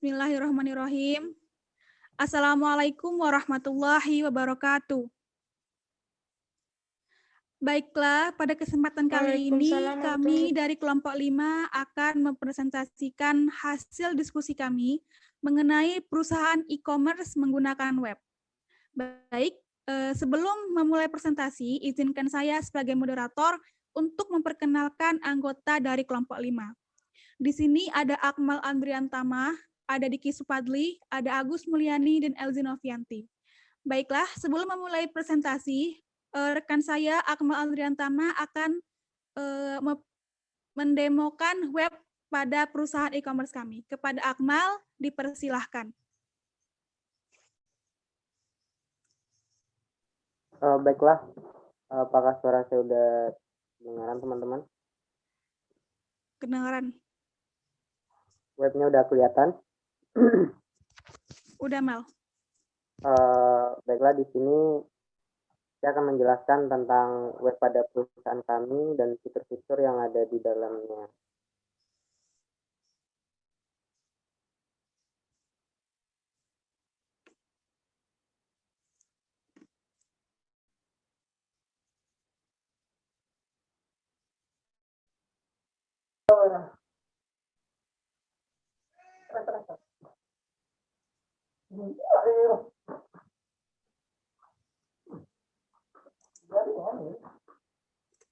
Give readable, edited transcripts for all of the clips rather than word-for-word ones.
Bismillahirrahmanirrahim. Assalamualaikum warahmatullahi wabarakatuh. Baiklah, pada kesempatan kali ini kami dari kelompok 5 akan mempresentasikan hasil diskusi kami mengenai perusahaan e-commerce menggunakan web. Baik, sebelum memulai presentasi, izinkan saya sebagai moderator untuk memperkenalkan anggota dari kelompok 5. Di sini ada Akmal Andrian Tama, ada Diki Supadli, ada Agus Mulyani, dan Elzi Novianti. Baiklah, sebelum memulai presentasi, rekan saya Akmal Andrian Tama akan mendemokan web pada perusahaan e-commerce kami. Kepada Akmal, dipersilahkan. Baiklah, apakah suara saya sudah kedengaran teman-teman? Kedengaran. Webnya udah kelihatan? Udah, Mel. Baiklah, di sini saya akan menjelaskan tentang web pada perusahaan kami dan fitur-fitur yang ada di dalamnya.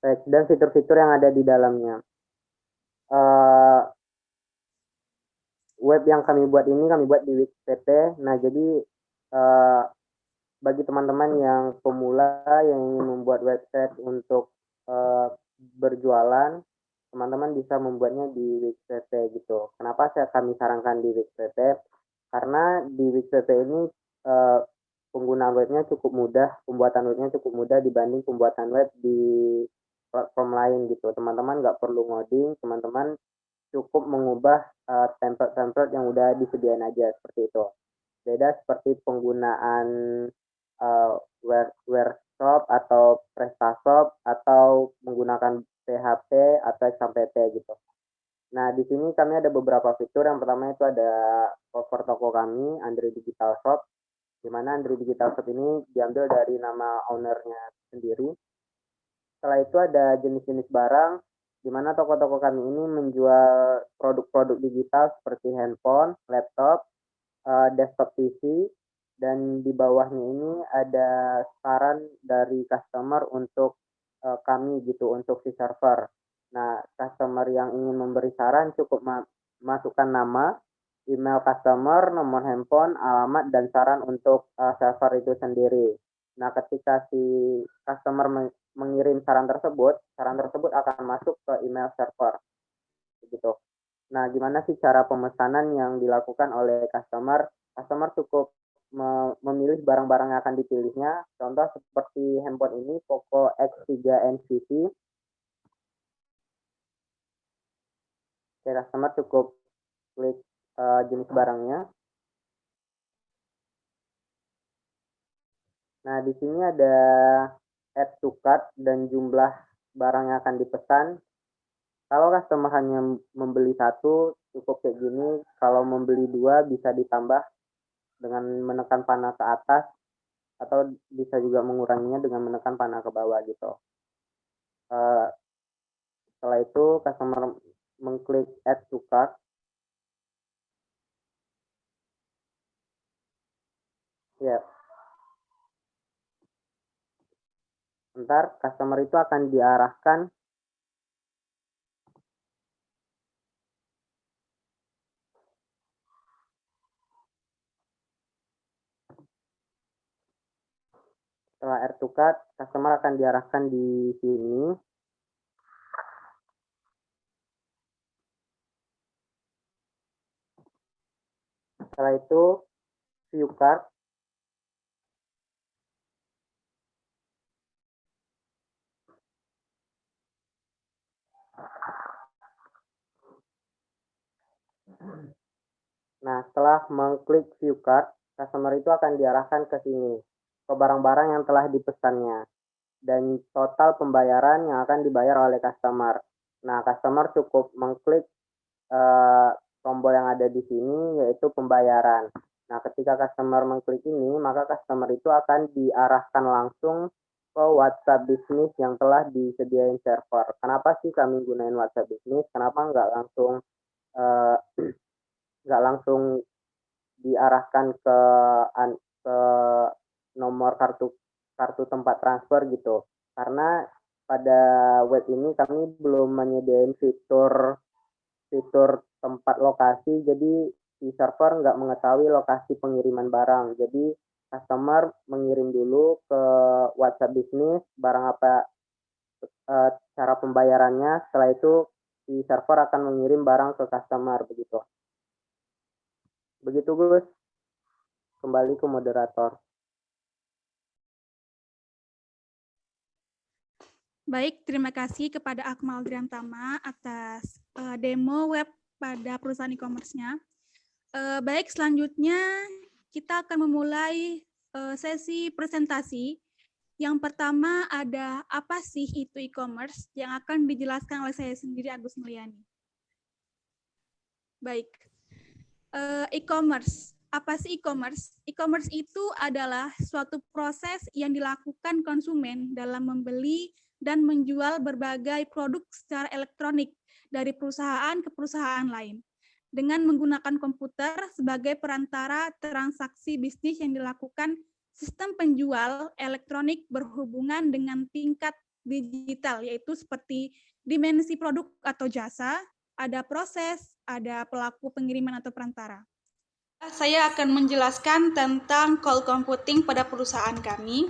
Baik, dan fitur-fitur yang ada di dalamnya. Web yang kami buat ini kami buat di Wix.pt. Nah, jadi bagi teman-teman yang pemula yang ingin membuat website untuk berjualan, teman-teman bisa membuatnya di Wix.pt gitu. Kenapa kami sarankan di Wix.pt? Karena di Wix.pt ini penggunaan webnya cukup mudah, pembuatan webnya cukup mudah dibanding pembuatan web di platform lain gitu. Teman-teman nggak perlu ngoding, teman-teman cukup mengubah template-template yang udah disediain aja seperti itu. Beda seperti penggunaan Workshop atau PrestaShop atau menggunakan PHP atau XAMPP gitu. Nah, di sini kami ada beberapa fitur. Yang pertama itu ada cover toko kami, Andri Digital Shop, di mana Andri Digital Shop ini diambil dari nama ownernya sendiri. Setelah itu ada jenis-jenis barang, di mana toko-toko kami ini menjual produk-produk digital seperti handphone, laptop, desktop PC, dan di bawahnya ini ada saran dari customer untuk kami gitu, untuk si server. Nah, customer yang ingin memberi saran cukup masukkan nama, email customer, nomor handphone, alamat, dan saran untuk server itu sendiri. Nah, ketika si customer mengirim saran tersebut akan masuk ke email server. Gitu. Nah, gimana sih cara pemesanan yang dilakukan oleh customer? Customer cukup memilih barang-barang yang akan dipilihnya. Contoh seperti handphone ini, Poco X3 NCT. Customer cukup klik jenis barangnya. Nah, di sini ada add to cart dan jumlah barang yang akan dipesan. Kalau customer hanya membeli satu, cukup kayak gini. Kalau membeli dua, bisa ditambah dengan menekan panah ke atas, atau bisa juga menguranginya dengan menekan panah ke bawah gitu. Setelah itu, customer mengklik add to cart. Ya. Ntar customer itu akan diarahkan setelah add to cart, customer akan diarahkan di sini. Setelah itu view cart. Nah, setelah mengklik view cart, customer itu akan diarahkan ke sini, ke barang-barang yang telah dipesannya, dan total pembayaran yang akan dibayar oleh customer. Nah, customer cukup mengklik tombol yang ada di sini yaitu pembayaran. Nah, ketika customer mengklik ini, maka customer itu akan diarahkan langsung ke WhatsApp Business yang telah disediain server. Kenapa sih kami gunain WhatsApp Business? Kenapa nggak langsung diarahkan ke nomor kartu tempat transfer gitu? Karena pada web ini kami belum menyediain fitur tempat lokasi, jadi si server nggak mengetahui lokasi pengiriman barang. Jadi customer mengirim dulu ke WhatsApp Business barang apa cara pembayarannya, setelah itu si server akan mengirim barang ke customer, begitu. Begitu Gus, kembali ke moderator. Baik, terima kasih kepada Akmal Driantama atas demo web pada perusahaan e-commerce-nya. Baik, selanjutnya kita akan memulai sesi presentasi. Yang pertama ada apa sih itu e-commerce yang akan dijelaskan oleh saya sendiri, Agus Mulyani. Baik, e-commerce. Apa sih e-commerce? E-commerce itu adalah suatu proses yang dilakukan konsumen dalam membeli dan menjual berbagai produk secara elektronik dari perusahaan ke perusahaan lain dengan menggunakan komputer sebagai perantara transaksi bisnis yang dilakukan. Sistem penjual elektronik berhubungan dengan tingkat digital, yaitu seperti dimensi produk atau jasa, ada proses, ada pelaku pengiriman atau perantara. Saya akan menjelaskan tentang cloud computing pada perusahaan kami.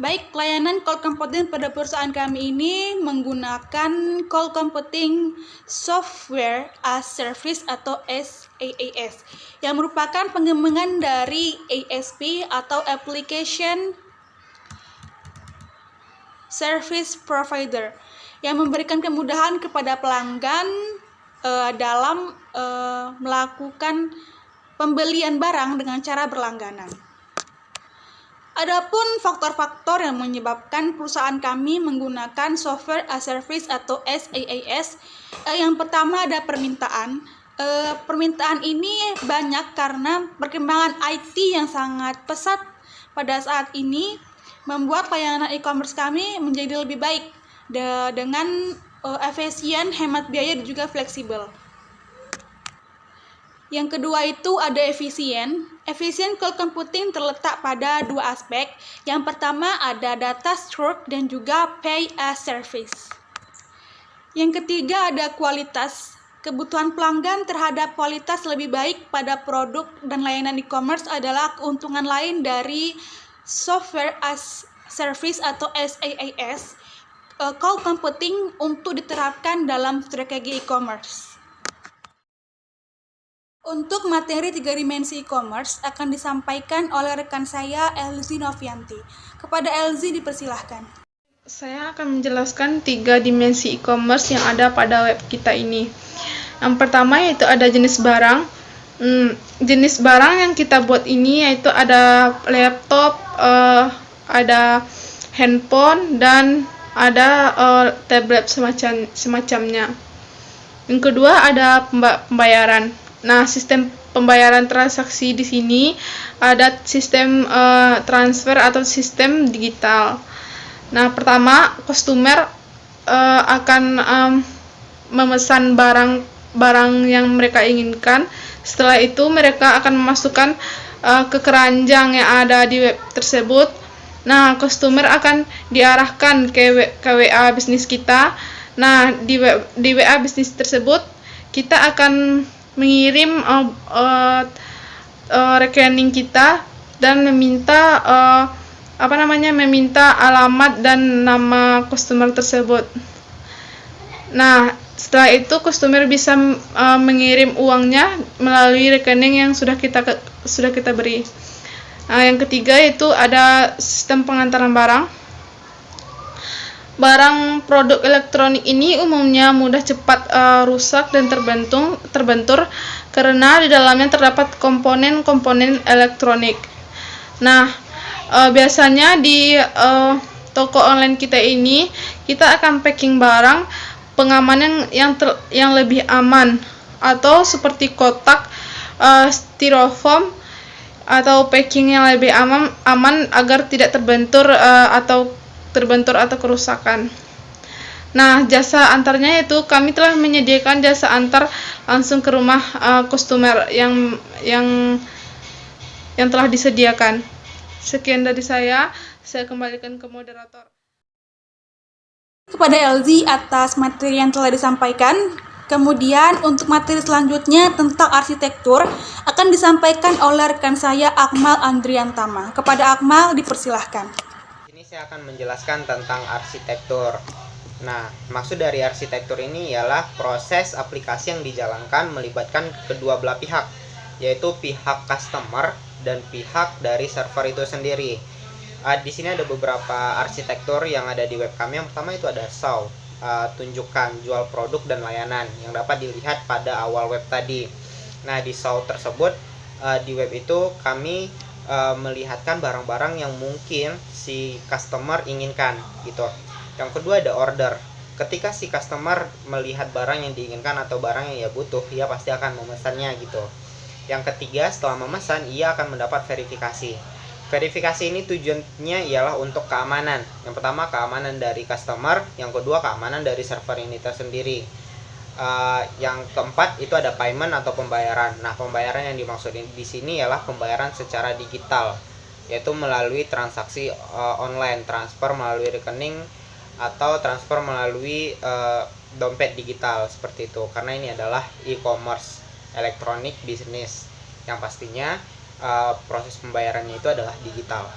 Baik, layanan cloud computing pada perusahaan kami ini menggunakan cloud computing software as service atau SaaS yang merupakan pengembangan dari ASP atau application service provider yang memberikan kemudahan kepada pelanggan dalam melakukan pembelian barang dengan cara berlangganan. Adapun faktor-faktor yang menyebabkan perusahaan kami menggunakan software as service atau SaaS, yang pertama ada permintaan. Permintaan ini banyak karena perkembangan IT yang sangat pesat pada saat ini membuat layanan e-commerce kami menjadi lebih baik dengan efisien, hemat biaya, dan juga fleksibel. Yang kedua itu ada efisien. Efisien cloud computing terletak pada dua aspek. Yang pertama ada data store dan juga pay as service. Yang ketiga ada kualitas. Kebutuhan pelanggan terhadap kualitas lebih baik pada produk dan layanan e-commerce adalah keuntungan lain dari software as service atau SaaS cloud computing untuk diterapkan dalam strategi e-commerce. Untuk materi 3 dimensi e-commerce akan disampaikan oleh rekan saya Elzi Novianti. Kepada Elzi dipersilahkan. Saya akan menjelaskan 3 dimensi e-commerce yang ada pada web kita ini. Yang pertama yaitu ada jenis barang. Jenis barang yang kita buat ini yaitu ada laptop, ada handphone, dan ada tablet semacamnya. Yang kedua ada pembayaran. Nah, sistem pembayaran transaksi di sini ada sistem transfer atau sistem digital. Nah, pertama customer akan memesan barang yang mereka inginkan. Setelah itu mereka akan memasukkan ke keranjang yang ada di web tersebut. Nah, customer akan diarahkan ke WA bisnis kita. Nah, di WA bisnis tersebut kita akan mengirim rekening kita dan meminta alamat dan nama customer tersebut. Nah, setelah itu customer bisa mengirim uangnya melalui rekening yang sudah kita beri. Nah, yang ketiga itu ada sistem pengantaran barang. Barang produk elektronik ini umumnya mudah cepat rusak dan terbentur karena di dalamnya terdapat komponen-komponen elektronik. Nah, biasanya di toko online kita ini kita akan packing barang pengamanan yang lebih aman atau seperti kotak, styrofoam, atau packing yang lebih aman agar tidak terbentur atau kerusakan. Nah, jasa antarnya yaitu kami telah menyediakan jasa antar langsung ke rumah customer yang telah disediakan. Sekian dari saya kembalikan ke moderator. Kepada LZ atas materi yang telah disampaikan. Kemudian untuk materi selanjutnya tentang arsitektur akan disampaikan oleh rekan saya Akmal Andriantama. Kepada Akmal dipersilahkan. Ini saya akan menjelaskan tentang arsitektur. Nah, maksud dari arsitektur ini ialah proses aplikasi yang dijalankan melibatkan kedua belah pihak, yaitu pihak customer dan pihak dari server itu sendiri. Di sini ada beberapa arsitektur yang ada di web kami. Yang pertama itu ada SAW, tunjukkan jual produk dan layanan, yang dapat dilihat pada awal web tadi. Nah, di SAW tersebut, di web itu kami melihatkan barang-barang yang mungkin si customer inginkan gitu. Yang kedua ada order. Ketika si customer melihat barang yang diinginkan atau barang yang ia butuh, ia pasti akan memesannya gitu. Yang ketiga, setelah memesan, ia akan mendapat verifikasi. Verifikasi ini tujuannya ialah untuk keamanan. Yang pertama keamanan dari customer, yang kedua keamanan dari server ini tersendiri. Yang keempat itu ada payment atau pembayaran. Nah, pembayaran yang dimaksud di sini ialah pembayaran secara digital, yaitu melalui transaksi online, transfer melalui rekening atau transfer melalui dompet digital seperti itu. Karena ini adalah e-commerce, electronic business, yang pastinya proses pembayarannya itu adalah digital.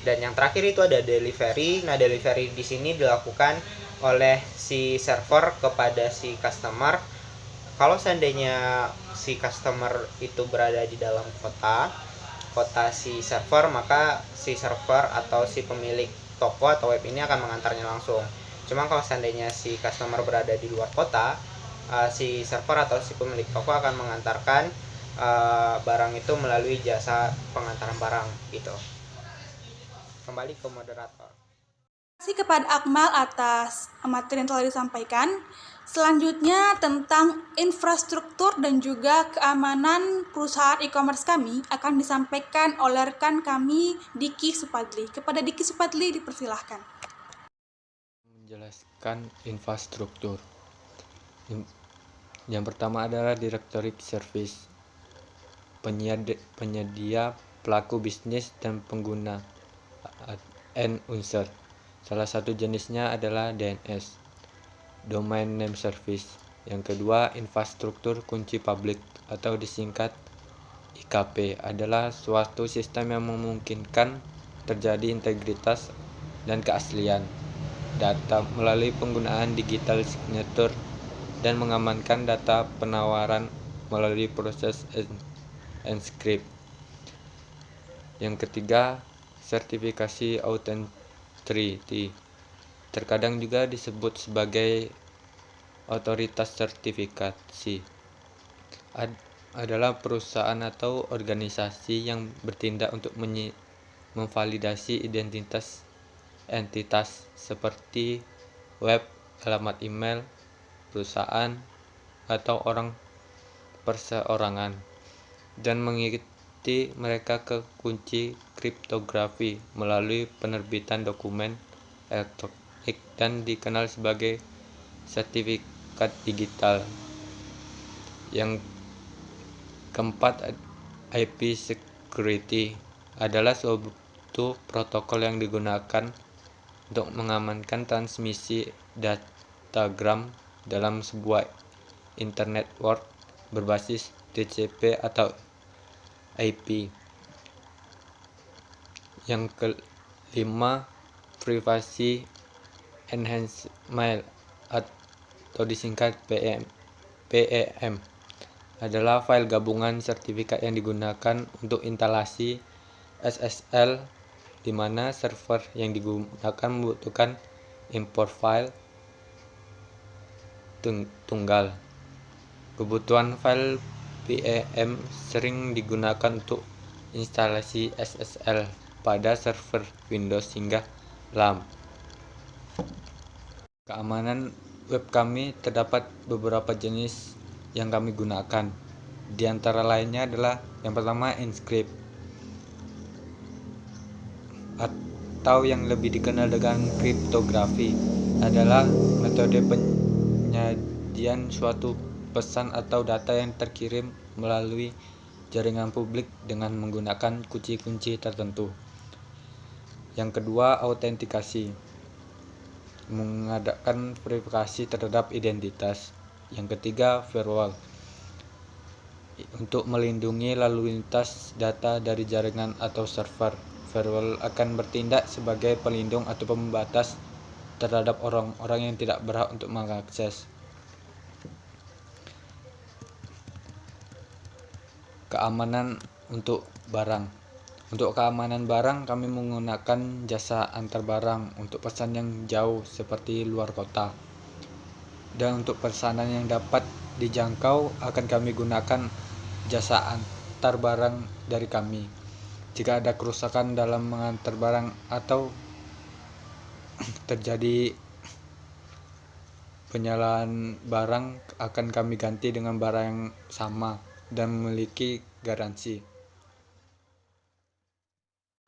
Dan yang terakhir itu ada delivery. Nah, delivery di sini dilakukan oleh si server kepada si customer. Kalau seandainya si customer itu berada di dalam kota si server, maka si server atau si pemilik toko atau web ini akan mengantarnya langsung. Cuma kalau seandainya si customer berada di luar kota, si server atau si pemilik toko akan mengantarkan barang itu melalui jasa pengantaran barang gitu. Kembali ke moderator. Terima kasih kepada Akmal atas materi yang telah disampaikan. Selanjutnya tentang infrastruktur dan juga keamanan perusahaan e-commerce kami akan disampaikan oleh rekan kami Diki Supadli. Kepada Diki Supadli dipersilahkan. Menjelaskan infrastruktur. Yang pertama adalah directory service, penyedia, pelaku bisnis, dan pengguna end user. Salah satu jenisnya adalah DNS, Domain Name Service. Yang kedua, infrastruktur kunci publik atau disingkat IKP adalah suatu sistem yang memungkinkan terjadi integritas dan keaslian data melalui penggunaan digital signature dan mengamankan data penawaran melalui proses encrypt. Yang ketiga, sertifikasi Authenticity, terkadang juga disebut sebagai otoritas sertifikasi, adalah perusahaan atau organisasi yang bertindak untuk memvalidasi identitas entitas seperti web, alamat email, perusahaan, atau orang perseorangan, dan mengikuti mereka ke kunci kriptografi melalui penerbitan dokumen elektronik dan dikenal sebagai sertifikat digital. Yang keempat, IP security adalah suatu protokol yang digunakan untuk mengamankan transmisi datagram dalam sebuah internet network berbasis TCP atau IP. Yang kelima, privacy enhancement atau disingkat PEM adalah file gabungan sertifikat yang digunakan untuk instalasi SSL, di mana server yang digunakan membutuhkan import file tunggal. Kebutuhan file PEM sering digunakan untuk instalasi SSL pada server Windows hingga LAMP. Keamanan web kami terdapat beberapa jenis yang kami gunakan. Di antara lainnya adalah yang pertama Enscript, atau yang lebih dikenal dengan kriptografi, adalah metode penyajian suatu pesan atau data yang terkirim melalui jaringan publik dengan menggunakan kunci-kunci tertentu. Yang kedua, autentikasi, mengadakan verifikasi terhadap identitas. Yang ketiga, firewall, untuk melindungi lalu lintas data dari jaringan atau server. Firewall akan bertindak sebagai pelindung atau pembatas terhadap orang-orang yang tidak berhak untuk mengakses. Keamanan untuk barang. Untuk keamanan barang, kami menggunakan jasa antar barang untuk pesan yang jauh seperti luar kota. Dan untuk pesanan yang dapat dijangkau akan kami gunakan jasa antar barang dari kami. Jika ada kerusakan dalam mengantar barang atau terjadi penyalahan barang, akan kami ganti dengan barang yang sama dan memiliki garansi.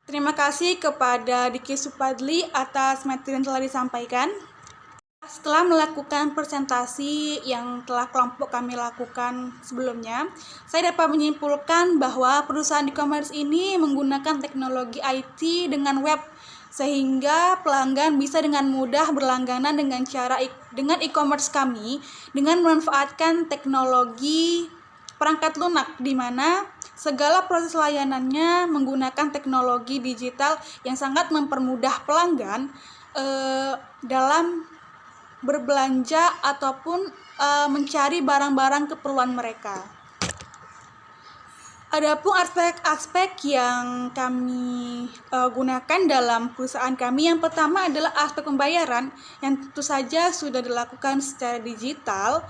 Terima kasih kepada Diki Supadli atas materi yang telah disampaikan. Setelah melakukan presentasi yang telah kelompok kami lakukan sebelumnya, saya dapat menyimpulkan bahwa perusahaan e-commerce ini menggunakan teknologi IT dengan web, sehingga pelanggan bisa dengan mudah berlangganan dengan e-commerce kami dengan memanfaatkan teknologi perangkat lunak, di mana segala proses layanannya menggunakan teknologi digital yang sangat mempermudah pelanggan dalam berbelanja ataupun mencari barang-barang keperluan mereka. Adapun aspek-aspek yang kami gunakan dalam perusahaan kami, yang pertama adalah aspek pembayaran yang tentu saja sudah dilakukan secara digital.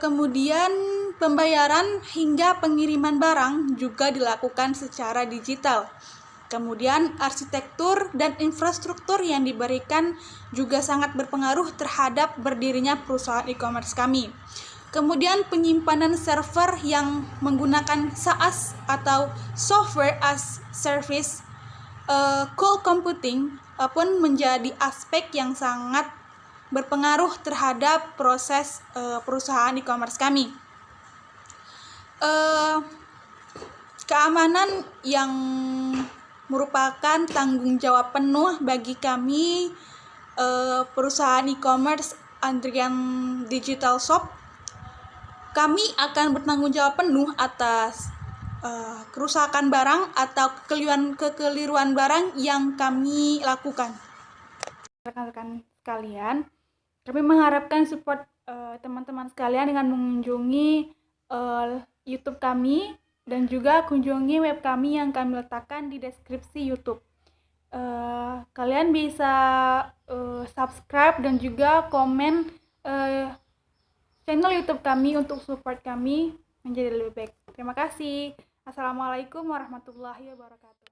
Kemudian pembayaran hingga pengiriman barang juga dilakukan secara digital. Kemudian arsitektur dan infrastruktur yang diberikan juga sangat berpengaruh terhadap berdirinya perusahaan e-commerce kami. Kemudian penyimpanan server yang menggunakan SaaS atau Software as Service, cloud computing pun menjadi aspek yang sangat berpengaruh terhadap proses perusahaan e-commerce kami. Keamanan yang merupakan tanggung jawab penuh bagi kami, perusahaan e-commerce Andrian Digital Shop. Kami akan bertanggung jawab penuh atas kerusakan barang atau kekeliruan barang yang kami lakukan. Rekan-rekan sekalian, kami mengharapkan support teman-teman sekalian dengan mengunjungi YouTube kami dan juga kunjungi web kami yang kami letakkan di deskripsi YouTube. Kalian bisa subscribe dan juga komen channel YouTube kami untuk support kami menjadi lebih baik. Terima kasih. Assalamualaikum warahmatullahi wabarakatuh.